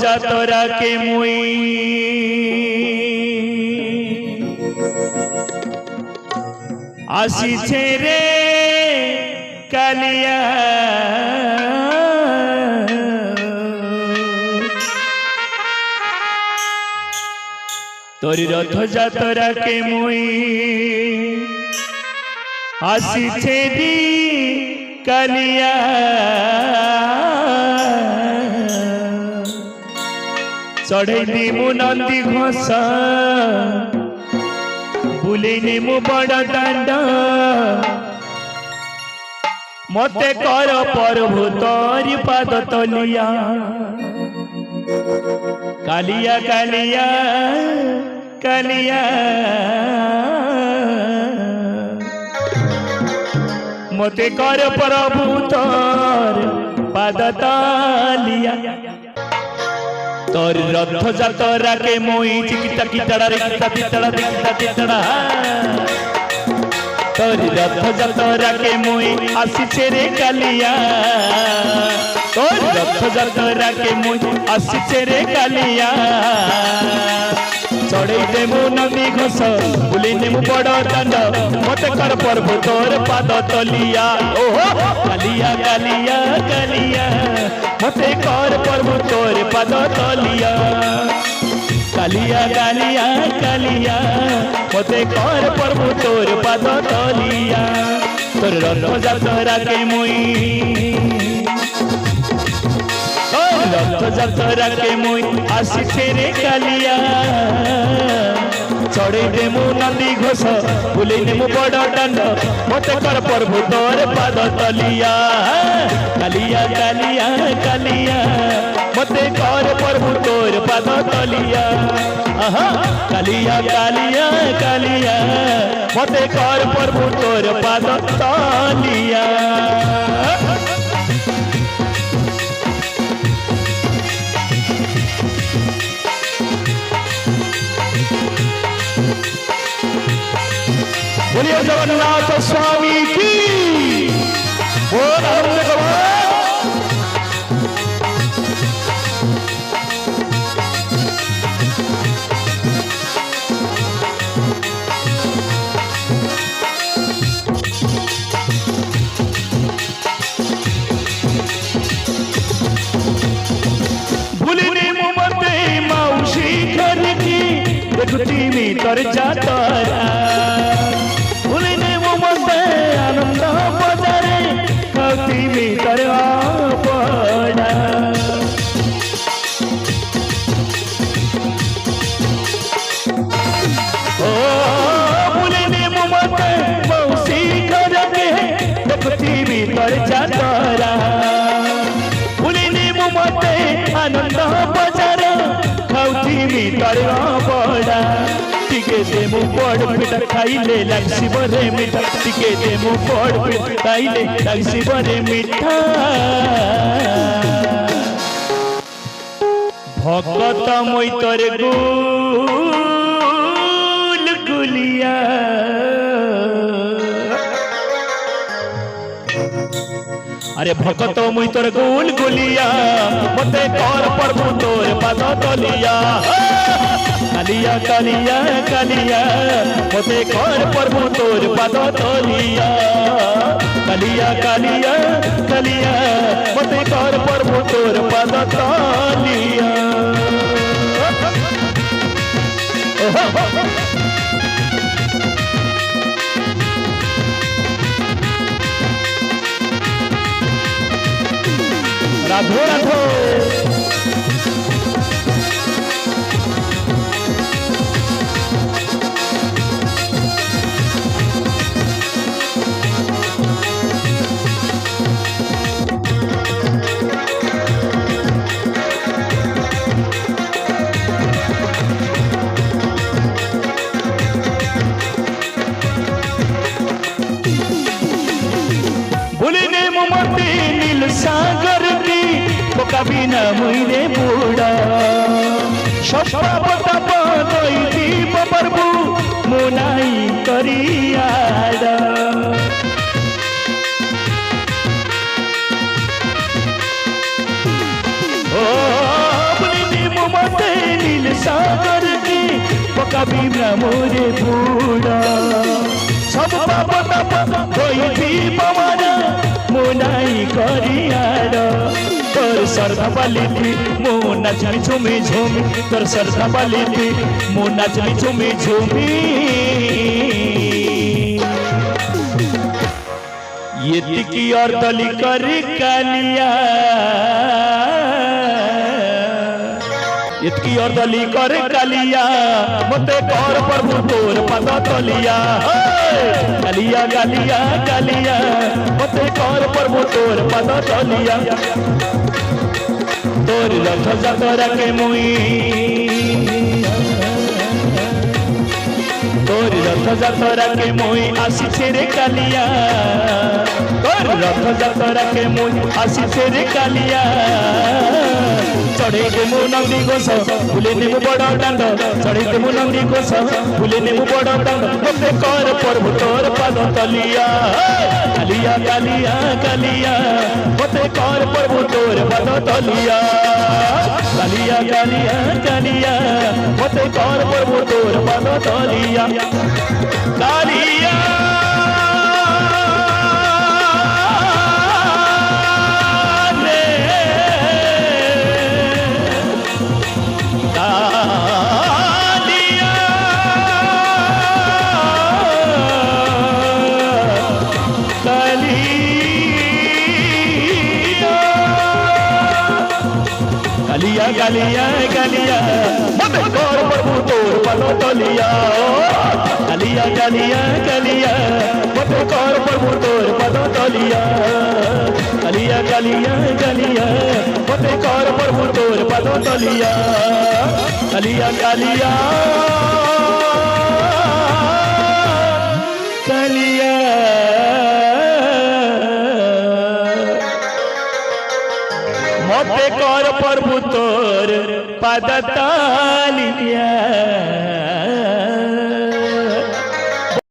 যাতরা কে মুই আসিছে রে কালিয়া তোর রথ যাতরা কে মুই আসিছে রে কালিয়া चढ़े नेमु नंदी घोष बुले नेमु बड़ दांड मते कर प्रभु तोरी पाद तलिया कालिया कालिया कालिया मते कर प्रभु तोर पाद तलिया तोर रथ जातरा के मोई चिकिटा किटड़ा रे किटा तिटड़ा दिखता तिटड़ा तोर रथ जातरा के मोई आसीछे रे कालिया तोर रथ जातरा के मोई आसीछे रे कालिया चढ़े देमु नंदी घोष बुले नेमु बड़ दांड मते कर प्रभु तोर पाद तलिया ओहो कालिया कालिया कालिया मते कर प्रभु तोर पाद तलिया कालिया कालिया कालिया मते कर प्रभु तोर पाद तलिया तोर रथ जातरा के मुई रथ जातरा के मुई आसीछे रे कालिया चढ़े देमु नंदी घोष बुले नेमु बड़ दांड मते कर प्रभु तोर पाद तलिया कालिया कालिया कालिया मते कर प्रभु तोर पाद तलिया कालिया कालिया कालिया मते कर प्रभु तोर पाद तलिया बोलिए जगन्नाथ स्वामी की बोल आनंद करो भूलिनी मुमते मौसी घर की देखती मी तर जातरा आनंद बजारे कति भीतर पड़ा ओ भूलिनी मुमते मौसी घर के देखती भीतर जातरा भूलिनी मुमते आनंद बजारे कति भीतर पड़ा टिके देमु बड़ पिटा खाइले लागसी बरे मिठा टिके देमु बड़ पिटा खाइले लागसी बरे मिठा भगत मोई तोरे गुल गुलिया अरे भगत मुई तोर गुल गुलिया मते कर प्रभु तोर पाद तलिया कालिया कालिया कालिया मते कर प्रभु तोर पाद तलिया कालिया कालिया कालिया मते कर प्रभु तोर पाद तलिया राधो राधो भूलिने मुमते नील सागर की कभी न मुइरे बुड़ा सपा बता पदई दीप प्रभु मुनाई करियाड़ा ओ भूलिने ପକାବି ବ୍ରାହ୍ମରେ ବୁଡ଼ା ସବୁ ପାପ ତାପ ହୋଇଛି ପବନ ମୁଁ ନାଇଁ କରିଆର তোর শ্রদ্ধা পালিতি মো নাচবি ঝুমি ঝুমি তোর শ্রদ্ধা পালিতি মো নাচবি ঝুমি ঝুমি এতিকি অর্দলি করি কালিয়া এতকি অর্দলি করে কালিয়া মতে কর প্রভু তোর পদ তলিয়া কালিয়া কালিয়া কালিয়া মতে কর প্রভু তোর পদ তলিয়া তোর রথ যাতরা কে মুই তোর রথ যাতরা কে মুই আসিছে রে কালিয়া তোর রথ যাতরা কে মুই আসিছে রে কালিয়া চড়ে দেবু নন্দী ঘোষ বুলে নেবু বড় দাণ্ড চড়ে দেবু নন্দী ঘোষ বুলে নেবু বড় দাণ্ড মতে কর প্রভু তোর পদ তলিয়া কালিয়া কালিয়া কালিয়া মতে কর প্রভু তোর পদ তলিয়া কালিয়া কালিয়া কালিয়া মতে কর প্রভু তোর পদ তলিয়া কালিয়া Galia, galia, galia, mate kor प्रभु तोर पद तलिया गालिया गालिया गालिया मते कर प्रभु तोर पद तलिया गालिया गालिया गालिया मते कर प्रभु तोर पद तलिया गालिया गालिया गालिया मते कर प्रभु तोर पद तलिया।